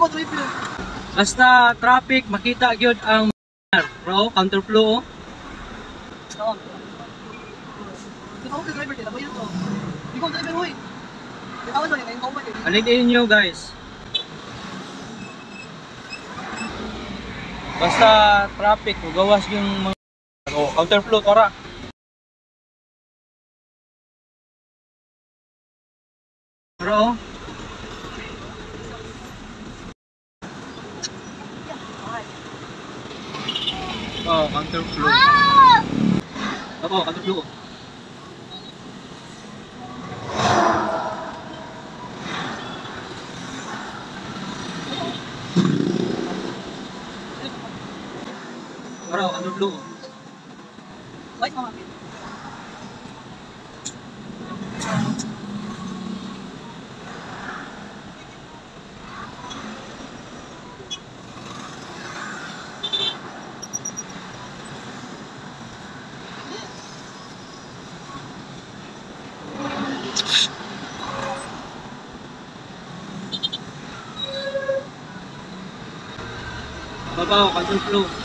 Basta traffic, makita gyud ang bro, counterflow. Alin nyo guys. Basta traffic, gawas yung mga counterflow tara. Bro. Oh, counterflow. Ako, counterflow. Bro, counterflow. Wait, mama. Babaw, counterflow.